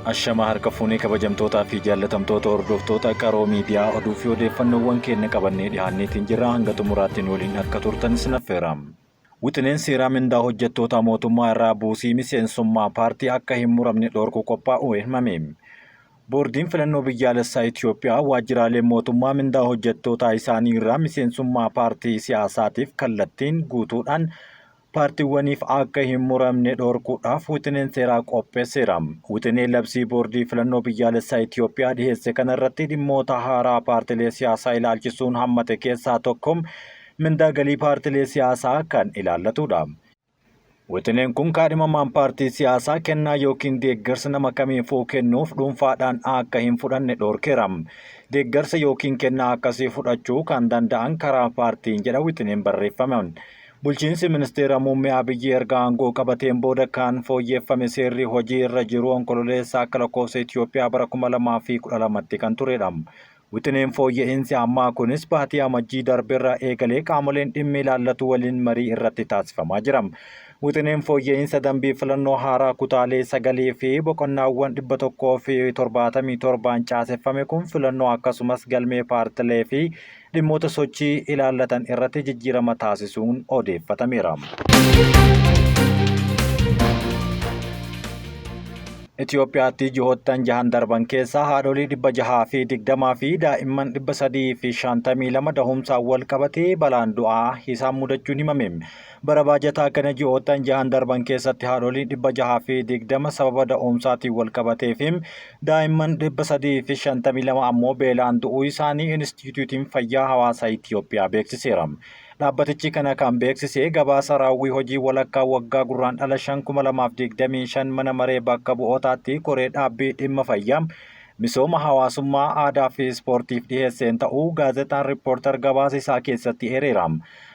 Ashama harka fuunee kabajamtootaa fi jaallatamtoota hordoftoota qaroo miidiyaa oduu fi odeeffannoowwan keenya qabannee dhiyaanneetiin jirra hanga xumuraattiin waliin akka turtan sinaffeera. Wixineen seeraa mindaa hojjettoota mootummaa irraa buusii miseensummaa paartii akka hin muramne dhorku qophaa'uu himame. Boordiin filannoo biyyaalessaa Itoophiyaa waajjiraalee mootummaa mindaa hojjettootaa isaanii irraa miseensummaa paartii siyaasaatiif kallattiin guutuudhaan paartiiwwaniif akka hin muramne dhorkuudhaaf wixineen seeraa qopheesseera. Wixineen labsii boordii filannoo biyyaalessaa Itoophiyaa dhiheesse kanarratti dhimmoota haaraa paartiilee siyaasaa ilaalchisuun hammate keessaa tokko mindaa galii paartiilee siyaasaa kan ilaallatudha. Wixineen kun kaadhimamaan paartii siyaasaa kennaa yookiin deeggarsa nama kamiifuu kennuuf dhuunfaadhaan akka hin fudhanne dhorkeera. Deeggarsa yookiin kennaa akkasii fudhachuu kan danda'an karaa paartiin jedha wixineen barreeffame. Bulchiinsi ministeera muummee Abiyyi erga aangoo qabateen booda kan fooyyeffame seerri hojii irra jiru onkololeessa akka lakkoofsa Itoophiyaa bara 2012tti kan turedha. Wixineen fooyya'insi ammaa kunis baatii amajjii darbeerra eegalee qaamoleen dhimmi ilaallatu waliin marii irratti taasifamaa jira. Wixineen fooyya'insa dambii filannoo haaraa kutaalee 9 fi boqonnaawwan 177 caaseffame kun filannoo akkasumas galmee paartilee fi dhimmoota sochii ilaallatan irratti jijjiirama taasisuun odeeffatameera. Itoophiyaatti ji'oottan 6 darban keessa haadholii 620 fi daa'imman 352 dahumsaan wal qabatee balaan du'aa isaan mudachuun himame. Bara baajataa kana ji'oottan 6 darban keessatti haadholii 620 sababa da'umsaatiin wal qabatee fi daa'imman 352 ammoo beelaan du'uu isaanii Inistituutiin Fayyaa Hawaasaa Itoophiyaa beeksiseera. Dhaabbatichi kana kan beeksisee gabaasa raawwii hojii walakkaa waggaa gurraandhala 2025 mana maree bakka bu'ootaatti koree dhaabbii dhimma fayyaa misooma hawaasummaa aadaa fi ispoortiif dhiheesseen ta'uu gaazexaan riippoortar gabaasa isaa keessatti eereera.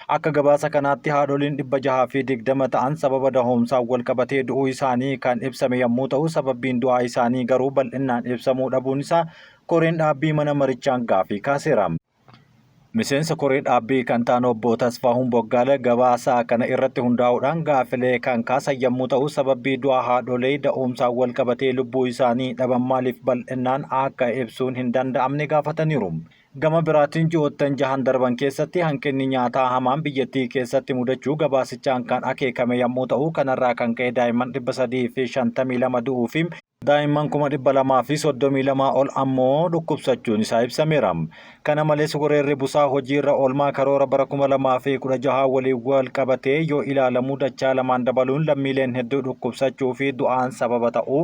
Akka gabaasa kanaatti haadholiin 620 ta'an sababa dahumsaan wal qabatee du'uu isaanii kan ibsame yommuu ta'u sababbiin du'aa isaanii garuu bal'inaan ibsamuu dhabuun isaa koreen dhaabbii mana marichaan gaafii kaaseera. Miseensa koree dhaabbii kan ta'an obbo Tasfaahun Boggaala gabaasa kana irratti hundaa'uudhaan gaafilee kan kaasan yommuu ta'u sababbii du'aa haadholee da'umsaan wal qabatee lubbuu isaanii dhaban maaliif bal'inaan akka ibsuun hin danda'amne gaafataniiru. Gama biraatiin ji'oottan 6 darban keessatti hanqinni nyaataa hamaan biyyattii keessatti mudachuu gabaasichaan kan akeekame yommuu ta'u kanarraa kan ka'e daa'imman 352 du'uu fi daa'imman 232 ol ammoo dhukkubsachuun isaa ibsameera. Kana malees weerarri busaa hojiirra oolmaa karoora bara 2016 waliin wal qabatee yoo ilaalamu dachaa lamaan dabaluun lammiileen hedduu dhukkubsachuu fi du'aan sababa ta'uu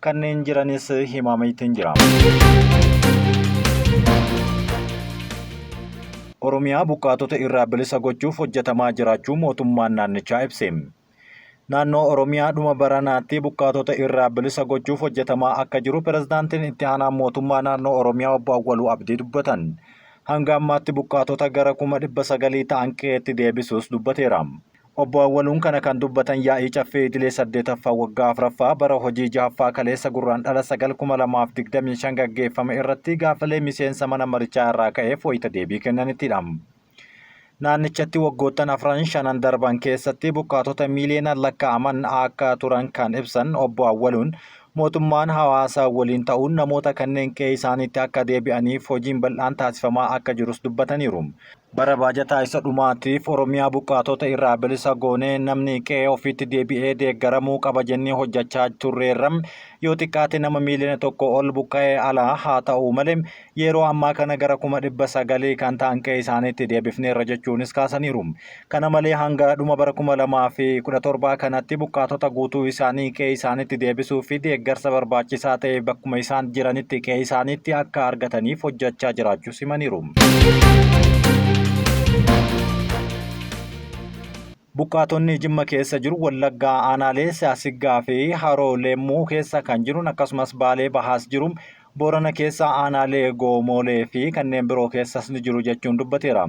kanneen jiranis himameetiin jira. Oromiyaa buqqaatota irraa bilisa gochuuf hojjetamaa jiraachuu mootummaan naannichaa ibse. Naannoo Oromiyaa dhuma baranaatti buqqaatota irraa bilisa gochuuf hojjetamaa akka jiru pirezidaantiin itti aanaa mootummaa naannoo Oromiyaa obbo Awwaluu Abdii dubbatan. Hanga ammaatti buqqaatota gara 900 ta'an qe'eetti deebisuus dubbateera. Obbo Awwaluun kana kan dubbatan yaa'ii caffee idilee 8ffaa waggaa 4ffaa bara hojii 6ffaa kaleessa gurraandhala 9/2025 gaggeeffame irratti gaafilee miseensa mana marichaa irraa ka'eef wayita deebii kennanittidha. Naannichatti waggoottan 4 darban keessatti buqqaatota miiliyoonaan lakkaa'aman akka turan kan ibsan obbo Awwaluun mootummaan hawaasaa waliin ta'uun namoota kanneen qe'ee isaaniitti akka deebi'aniif hojiin bal'aan taasifamaa akka jirus dubbataniiru. Bara baajataa isa dhumaatiif Oromiyaa buqqaatota irraa bilisa goonee namni qe'ee ofiitti deebi'ee deeggaramuu qaba jennee hojjechaa turreerra yoo xiqqaate nama miiliyoona 1 ol buqqa'ee alaa haa ta'u malee yeroo ammaa kana gara 900 kan ta'an qe'ee isaaniitti deebifneerra jechuunis kaasaniiru. Kana malee hanga dhuma bara 2017 kanatti buqqaatota guutuu isaanii qe'ee isaaniitti deebisuu fi deeggarsa barbaachisaa ta'e bakkuma isaan jiranitti qe'ee isaaniitti akka argataniif hojjechaa jiraachuu himaniiru. Buqqaatonni Jimma keessa jiru Wallaggaa aanaalee Saasiggaa fi Haroo Leemmuu keessa kan jiru akkasumas Baalee Bahaas jiru Boorana keessa aanaalee Goomolee fi kanneen biroo keessas ni jiru jechuun dubbateera.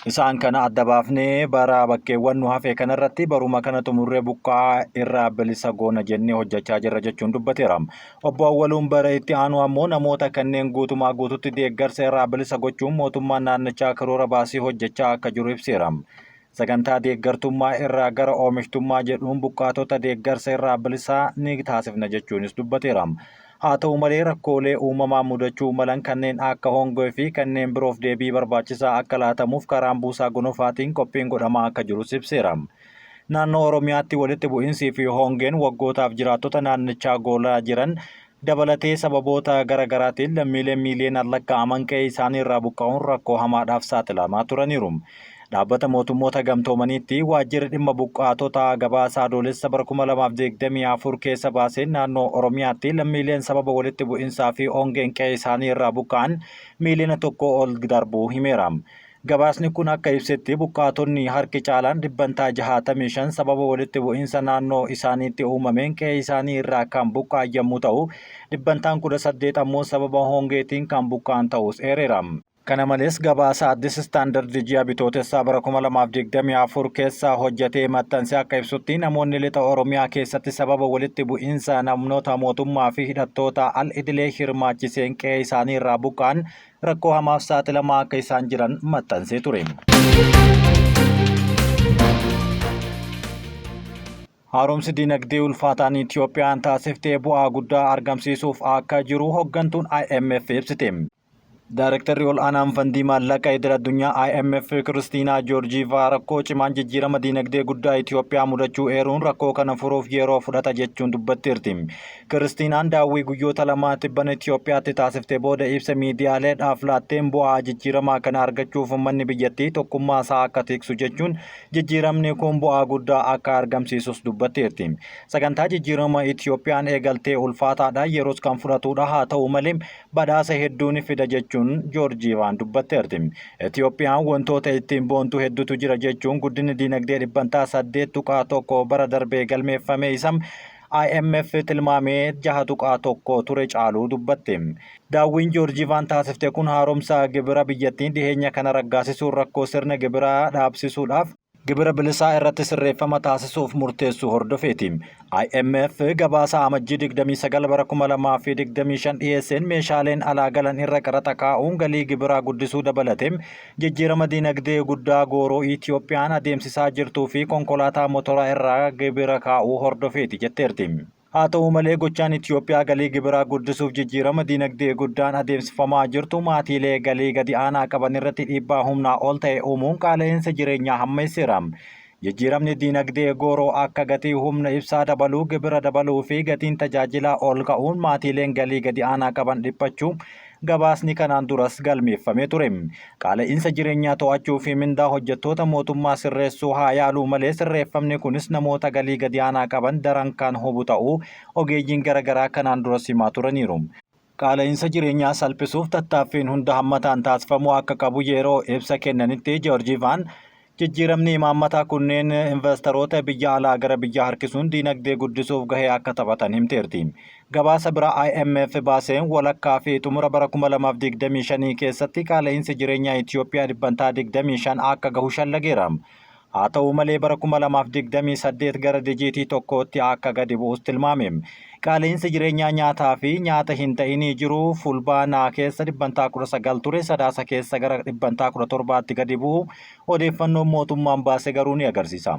Isaan kana adda baafnee bara bakkeewwan nu hafe kanarratti baruma kana xumurree buqqaa irraa bilisa goona jennee hojjechaa jirra jechuun dubbateera. Obbo Awwaluun bara itti aanu ammoo namoota kanneen guutumaa guututti deeggarsa irraa bilisa gochuun mootummaan naannichaa karoora baasii hojjechaa akka jiru ibseera. Sagantaa deeggartummaa irraa gara oomishtummaa jedhuun buqqaatota deeggarsa irraa bilisaa ni taasifna jechuunis dubbateera. Haa ta'u malee rakkoolee uumamaa mudachuu malan kanneen akka hongee fi kanneen biroof deebii barbaachisaa akka laatamuuf karaan buusaa gonofaatiin qophiin godhamaa akka jirus ibseera. Naannoo Oromiyaatti walitti bu'iinsii fi hongeen waggootaaf jiraattota naannichaa goolaa jiran dabalatee sababoota garaagaraatiin lammiileen miiliyoonaan lakkaa'aman qe'ee isaanii irraa buqqa'uun rakkoo hamaadhaaf saaxilamaa turaniiru. Dhaabbata mootummoota gamtoomaniitti waajjirri dhimma buqqaatota gabaasa adoolessa bara 2024 keessa baaseen naannoo Oromiyaatti lammiileen sababa walitti bu'iinsaa fi hongeen qe'ee isaanii irraa buqqa'an miiliyoona tokko ol darbuu himeera. Gabaasni kun akka ibsetti buqqaatonni harki caalaan 65 sababa walitti bu'iinsa naannoo isaaniitti uumameen qe'ee isaanii irraa kan buqqa'an yommuu ta'u, 18 ammoo sababa hongeetiin kan buqqa'an ta'us eereera. Kana malees gabaasa Addis Istaandard ji'a bitootessaa bara 2024 keessa hojjetee maxxanse akka ibsutti namoonni lixa Oromiyaa keessatti sababa walitti bu'iinsa namoota mootummaa fi hidhattoota al-idilee hirmaachiseen qe'ee isaanii irraa buqqa'an rakkoo hamaaf saaxilamaa akka isaan jiran maxxansee ture. Haaromsi dinagdee ulfaataan Itiyoophiyaan taasiftee bu'aa guddaa argamsiisuuf akka jiru hooggantuun IMF ibsite. Daarektarri ol aanaan fandii maallaqa idil addunyaa IMF Kiristiinaa Joorjiivaa rakkoo cimaan jijjiirama dinagdee guddaa Itiyoophiyaa mudachuu eeruun rakkoo kana furuuf yeroo fudhata jechuun dubbatteerti. Kiristiinaan daawwii guyyoota lamaa tibban Itiyoophiyaatti taasiftee booda ibsa miidiyaaleedhaaf laatteen bu'aa jijjiiramaa kana argachuuf uummanni biyyattii tokkummaa isaa akka tiksu jechuun jijjiiramni kun bu'aa guddaa akka argamsiisus dubbatteerti. Sagantaa jijjiirama Itiyoophiyaan eegaltee ulfaataadha yeroos kan fudhatudha haa ta'u malee badhaasa hedduu ni fida jechuun Joorjiivaan dubbatteerti. Itiyoophiyaan wantoota ittiin boontu hedduutu jira jechuun guddinni dinagdee 8.1 bara darbee galmeeffame isa IMF tilmaamee 6.1 ture caaluu dubbatte. Daawwiin Joorjiivaan taasifte kun haaromsa gibira biyyattiin dhiheenya kana raggaasisuun rakkoo sirna gibiraa dhaabsisuudhaaf gibira bilisaa irratti sirreeffama taasisuuf murteessu hordofeeti. IMF gabaasa amajjii 29 bara 2025 dhiyeesseen meeshaaleen alaa galan irra qaraxa kaa'uun galii gibiraa guddisuu dabalatee jijjiirama dinagdee guddaa gooroo Itiyoophiyaan adeemsisaa jirtuu fi konkolaataa motoraa irraa gibira kaa'uu hordofeeti jetteerti. Haa ta'u malee gochaan Itiyoophiyaa galii gibiraa guddisuuf jijjiirama dinagdee guddaan adeemsifamaa jirtu maatiilee galii gadi aanaa qaban irratti dhiibbaa humnaa ol ta'e uumuun qaala'insa jireenyaa hammeesseera. Jijjiiramni dinagdee gooroo akka gatii humna ibsaa dabaluu, gibira dabaluu fi gatiin tajaajilaa ol ka'uun maatiileen galii gadi aanaa qaban dhiphachuu gabaasni kanaan duras galmeeffamee ture. Qaala'insa jireenyaa to'achuu fi mindaa hojjettoota mootummaa sirreessuu haa yaaluu malee sirreeffamni kunis namoota galii gadi aanaa qaban daran kan hubu ta'uu ogeeyyiin garaagaraa kanaan duras himaa turaniiru. Qaala'insa jireenyaa salphisuuf tattaaffiin hunda hammataan taasifamuu akka qabu yeroo ibsa kennanitti Joorjiivaan jijjiiramni imaammataa kunneen investoroota biyya alaa gara biyya harkisuun dinagdee guddisuuf gahee akka taphatan himteerti. Gabaasa biraa IMF baaseen walakkaa fi xumura bara 2025 keessatti qaala'insi jireenyaa Itiyoophiyaa 25% akka gahu shallageera. Haa ta'u malee bara 2028 gara dijiitii tokkootti akka gadi bu'us tilmaame. Qaala'insi jireenyaa nyaataa fi nyaata hin ta'inii jiru fulbaanaa keessa 19 ture sadaasa keessa gara 17tti gadi bu'u odeeffannoon mootummaan baase garuu ni agarsiisa.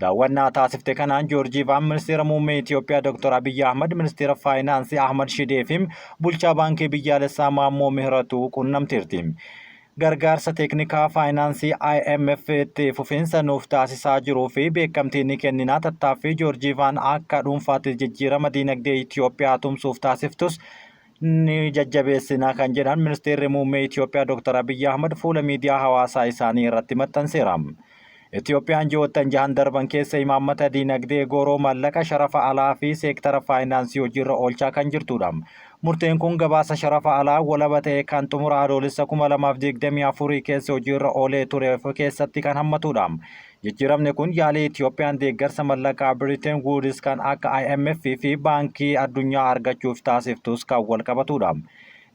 Daawwannaa taasifte kanaan Joorjiivaan ministeera muummee Itiyoophiyaa Dr. Abiyyi Ahmad, ministeera faayinaansii Ahmad Shidee fi bulchaa baankii biyyaalessaa Maammoo Mihiratuu quunnamteerti. Gargaarsa teeknikaa faayinaansii IMF itti fufiinsa nuuf taasisaa jiruu fi beekamtii ni kenninaa tattaaffii Joorjiivaan akka dhuunfaatti jijjiirama dinagdee Itiyoophiyaa tumsuuf taasiftus ni jajjabeessinaa kan jedhan ministeerri muummee Itiyoophiyaa Dr. Abiyyi Ahmad fuula miidiyaa hawaasaa isaanii irratti maxxanseera. Itiyoophiyaan ji'oottan 6 darban keessa imaammata dinagdee gooroo maallaqa sharafa alaa fi seektara faayinaansii hojiirra oolchaa kan jirtudha. Murteen kun gabaasa sharafa alaa walaba ta'e kan xumura adoolessa 2024 keessa hojiirra oolee ture keessatti kan hammatudha. Jijjiiramni kun yaalii Itiyoophiyaan deeggarsa maallaqaa Biriteen Wuudis kan akka IMF fi baankii addunyaa argachuuf taasiftus kan wal qabatudha.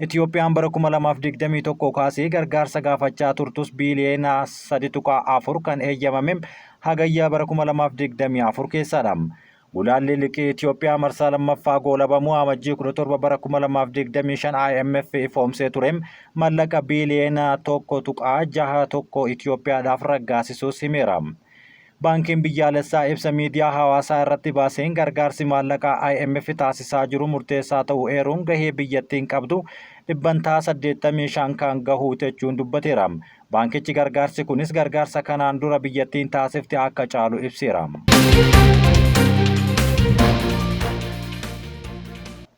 Itiyoophiyaan bara 2021 kaasee gargaarsa gaafachaa turtus biiliyoona 3.4 kan eeyyamame hagayyaa bara 2024 keessadha. Gulaalli liqii Itoophiyaa marsaa lammaffaa goolabamuu amajjii 17 bara 2025 IMF ifoomsee turem mallaqa biiliyeena 1.61 Itoophiyaadhaaf raggaasisuus himeera. Baankiin biyyaalessaa ibsa miidiyaa hawaasaa irratti baaseen gargaarsi maallaqaa IMF taasisaa jiru murteessaa ta'uu eeruun gahee biyyattiin qabdu dhibbantaa 85 kan gahu jechuun dubbateera. Baankichi gargaarsi kunis gargaarsa kanaan dura biyyattiin taasifte akka caalu ibseera.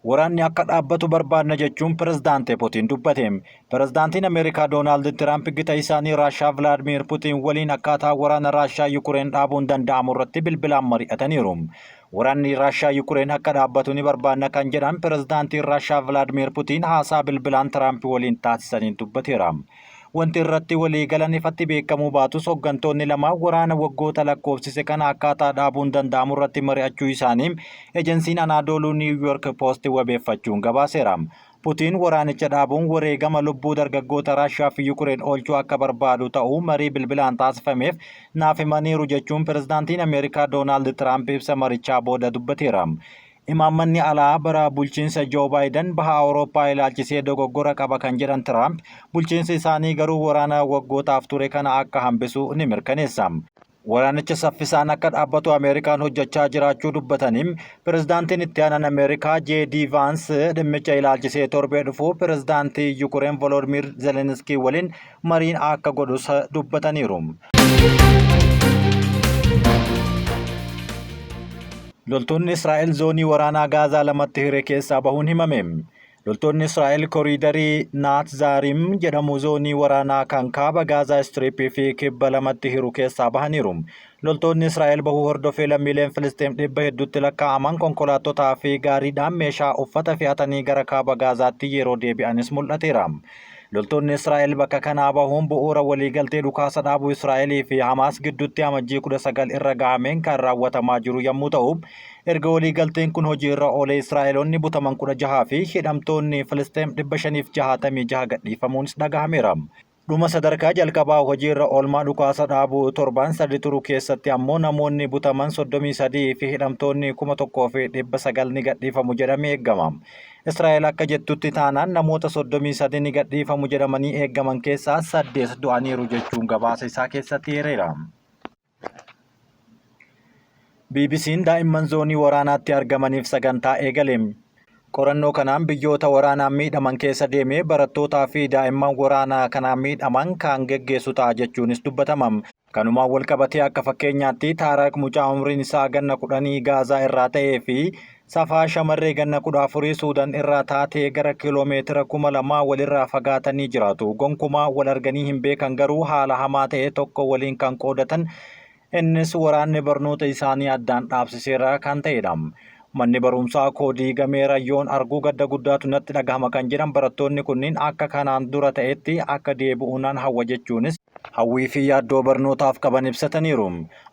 Waraanni akka dhaabbatu barbaadna jechuun pirezidaantii Putin dubbate. Pirezidaantiin Ameerikaa Doonaald Tiraamp gita isaanii Raashaa Vilaadimiir Putin waliin akkaataa waraana Raashaa Yukureen dhaabuun danda'amu irratti bilbilaan mari'ataniiru. Waraanni Raashaa Yukureen akka dhaabbatu ni barbaadna kan jedhan pirezidaantiin Raashaa Vilaadimiir Putin haasaa bilbilaan Tiraamp waliin taasisaniin dubbateera. Wanti irratti walii galan ifatti beekamuu baatus hooggantoonni lama waraana waggoota lakkoofsise kana akkaataa dhaabuun danda'amu irratti mari'achuu isaanii ejensiin Anaadooluu Niiw Yoork Poost wabeeffachuun gabaaseera. Putiin waraanicha dhaabuun wareegama lubbuu dargaggoota Raashaa fi Yukureen oolchuu akka barbaadu ta'uu marii bilbilaan taasifameef naaf himaniiru jechuun pirezidaantiin Ameerikaa Doonaald Tiraamp ibsa marichaa booda dubbateera. Imaammanni alaa bara bulchiinsa Joo Baayiden baha Awurooppaa ilaalchisee dogoggora qaba kan jedhan Tiraamp bulchiinsi isaanii garuu waraana waggootaaaf ture kana akka hambisu ni mirkaneessa. Waraanicha saffisaan akka dhaabbatu Ameerikaan hojjechaa jiraachuu dubbataniin pirezidaantiin itti aanan Ameerikaa J.D. Vance dhimmicha ilaalchisee torbee dhufu pirezidaantii Yukureen Volodimir Zelenskii waliin mariin akka godhus dubbataniiru. Loltoonni Israa'el zoonii waraanaa Gaazaa lamatti hiree keessaa bahuun himame. Loltoonni Israa'el koriidarii Naatzaarim jedhamu zoonii waraanaa kan kaaba Gaazaa Istiriippii fi kibba lamatti hiru keessaa bahaniiru. Loltoonni Israa'el bahuu hordofee lammiileen Filisxeem 100tti lakkaa'aman konkolaattotaa fi gaariidhaan meeshaa uffata fe'atanii gara kaaba Gaazaatti yeroo deebi'anis mul'ateera. Loltoonni Israa'el bakka kanaa bahuun bu'uura waliigaltee dhukaasa dhaabuu Israa'elii fi Hamaas gidduutti amajjii 19 irra gahameen kan raawwatamaa jiru yommuu ta'u, erga waliigalteen kun hojii irra oolee Israa'eloonni butaman 16 fi hidhamtoonni Filisxeem 566 gadhiifamuunis dhagahameera. Dhuma sadarkaa jalqabaa hojii irra oolmaa dhukaasa dhaabuu torban 3 turu keessatti ammoo namoonni butaman 33 fi hidhamtoonni 1900 ni gadhiifamu jedhamee eegama. Israa'el akka jettutti taanaan namoota 33 ni gadhiifamu jedhamanii eegaman keessaa 8 du'aniiru jechuun gabaasa isaa keessatti eereera. BBC'n daa'imman zoonii waraanaatti argamaniif sagantaa eegale. Qorannoo kanaan biyyoota waraanaan miidhaman keessa deemee barattootaa fi daa'imman waraanaa kanaan miidhaman kan geggeessu ta'a jechuunis dubbatama. Kanumaan wal qabatee akka fakkeenyaatti Taaraq mucaa umriin isaa ganna 10 Gaazaa irraa ta'ee fi Safaa shamarree ganna 14 Suudaan irraa taatee gara kiiloomeetira 2000 walirraa fagaatanii jiraatu. Gonkumaa wal arganii hin beekan garuu haala hamaa ta'e tokko waliin kan qoodatan innis waraanni barnoota isaanii addaan dhaabsiseera kan ta'edha. Manni barumsaa koodii gameera yoon arguu gadda guddaatu natti dhagahama kan jedhan barattoonni kunniin akka kanaan dura ta'etti akka deebi'uunaan hawwa jechuunis hawwii fi yaaddoo barnootaaf qaban ibsataniiru.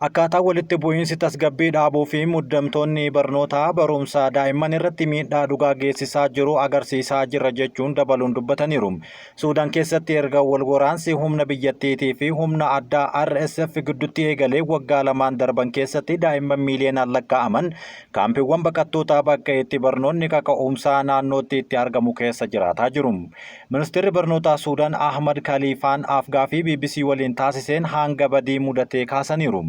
Akkaataa walitti bu'iinsi tasgabbii dhaabuu fi muddamtoonni barnootaa barumsaa daa'imman irratti miidhaa dhugaa geessisaa jiru agarsiisaa jirra jechuun dabaluun dubbataniiru. Suudaan keessatti erga wal waraansi humna biyyattiitii fi humna addaa RSF gidduutti eegalee waggaa lamaan darban keessatti daa'imman miiliyoonaan lakkaa'aman kaampiiwwan baqattootaa bakka itti barnoonni kaka'umsaa naannootti itti argamu keessa jiraataa jiru. Ministeerri barnootaa Suudaan Ahmad Khaliifaan Afgaaffii BBC waliin taasiseen hanga badii mudatee kaasaniiru.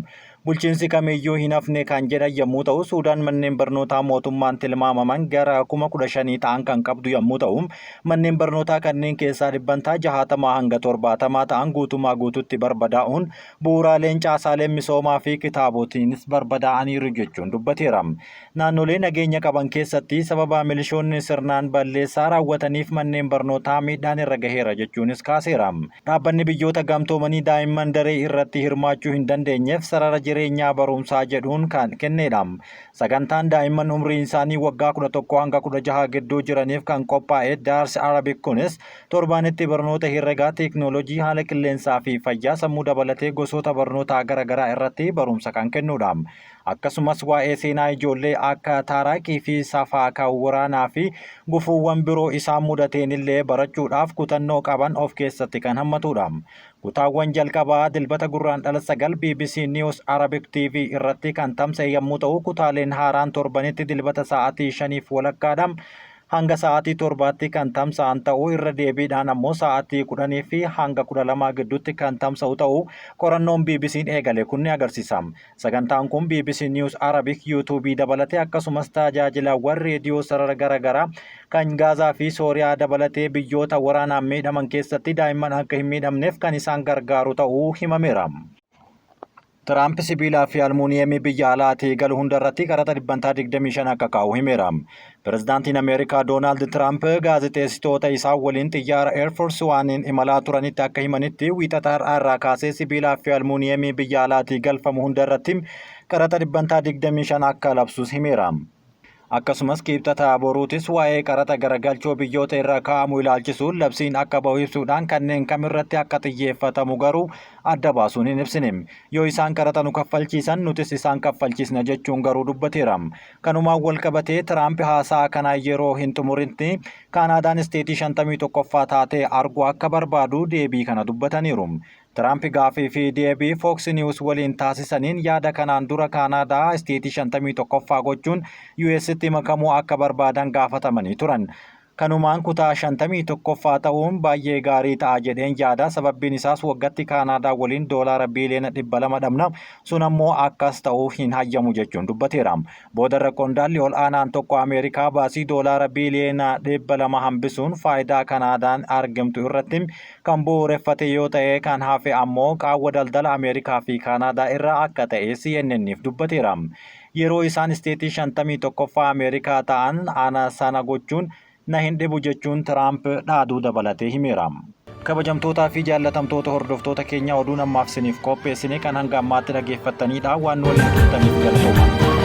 Bulchiinsi kamiyyuu hin hafne kan jedhan yommuu ta'u, Suudaan manneen barnootaa mootummaan tilmaamaman gara 15,000 ta'an kan qabdu yommuu ta'u, manneen barnootaa kanneen keessaa dhibbantaa 60 hanga 70 ta'an guutumaa guututti barbadaa'uun bu'uuraaleen caasaaleen misoomaa fi kitaabotiinis barbadaa'aniiru jechuun dubbateera. Naannolee nageenya qaban keessatti sababa milishoonni sirnaan balleessaa raawwataniif manneen barnootaa miidhaan irra gaheera jechuunis kaaseera. Dhaabbanni biyyoota gamtoomanii daa'imman daree irratti hirmaachuu hin dandeenyeef sarara jireenyaa barumsaa jedhuun kan kennedha. Sagantaan daa'imman umriin isaanii waggaa 11 hanga 16 gidduu jiraniif kan qophaa'e Daars Arabic kunis torbaanitti barnoota herregaa, teeknooloojii, haala qilleensaa fi fayyaa sammuu dabalatee gosoota barnootaa garaagaraa irratti barumsa kan kennudha. Akkasumas waa'ee seenaa ijoollee akka taaraaqii fi safaa kan waraanaa fi gufuuwwan biroo isaan mudateen illee barachuudhaaf kutannoo qaban of keessatti kan hammatudha. Kutaawwan jalqabaa dilbata gurraandhala 9 BBC News Arabic TV irratti kan tamsa'e yommuu ta'u kutaaleen haaraan torbanitti dilbata sa'aatii 5 walakkaadhaan hanga sa'aatii 7tti kan tamsa'an ta'uu irra deebiidhaan ammoo sa'aatii 10 fi hanga 12 gidduutti kan tamsa'u ta'uu qorannoon BBC'n eegale kun ni agarsiisa. Sagantaan kun BBC News Arabic YouTube dabalatee akkasumas tajaajilawwan reediyoo sarara garaagaraa kan Gaazaa fi Sooriyaa dabalatee biyyoota waraanaan miidhaman keessatti daa'imman akka hin miidhamneef kan isaan gargaaru ta'uu himameera. Tiraamp sibiilaa fi almuuniyeemii biyya alaatii galu hundarratti qaraxa 25% akka kaa'u himeera. Pireezidaantiin Ameerikaa Doonaald Tiraamp gaazexeessitoota isaa waliin xiyyaara Air Force One'n imalaa turanitti akka himanitti wiixata har'aa irraa kaasee sibiilaa fi almuuniyeemii biyya alaatii galfamu hundarratti qaraxa 25% akka labsus himeera. Akkasumas kibxata boruutis waa'ee qaraxa garagalchoo biyyoota irraa kaa'amu ilaalchisuun labsiin akka bahu ibsuudhaan kanneen kamirratti akka xiyyeeffatamu garuu adda baasuun hin ibsine. Yoo isaan qaraxa nu kaffalchiisan nutis isaan kaffalchiisna jechuun garuu dubbateera. Kanumaan wal qabatee Tiraamp haasaa kanaa yeroo hin xumuritti Kaanaadaan isteetii 51ffaa taatee arguu akka barbaadu deebii kana dubbataniiru. Tiraamp gaafii fi deebii Fox News waliin taasisaniin yaada kanaan dura Kaanaadaa isteetii 51ffaa gochuun US'tti makamuu akka barbaadan gaafatamanii turan. Kanumaan kutaa 51ffaa ta'uun baay'ee gaarii ta'a jedheen yaada. Sababbiin isaas waggaatti Kaanaadaa waliin doolaara biiliyoona 200 dhabna. Sun ammoo akkas ta'uu hin hayyamu jechuun dubbateera. Boodarra qondaalli ol aanaan tokko Ameerikaa baasii doolaara biiliyoona 200 hambisuun faayidaa Kaanaadaan argamtu irratti kan bu'uureffate yoo ta'e kan hafe ammoo qaawwa daldala Ameerikaa fi Kaanaadaa irraa akka ta'e CNN'if dubbateera. Yeroo isaan isteetii 51ffaa Ameerikaa ta'an ana sana gochuun na hin dhibu jechuun Tiraamp dhaaduu dabalatee himeera. Kabajamtootaa fi jaallatamtoota hordoftoota keenya oduu namaaf isiniif qopheessine kan hanga ammaatti dhaggeeffattanidha. Waan waliin turtaniif galatooma.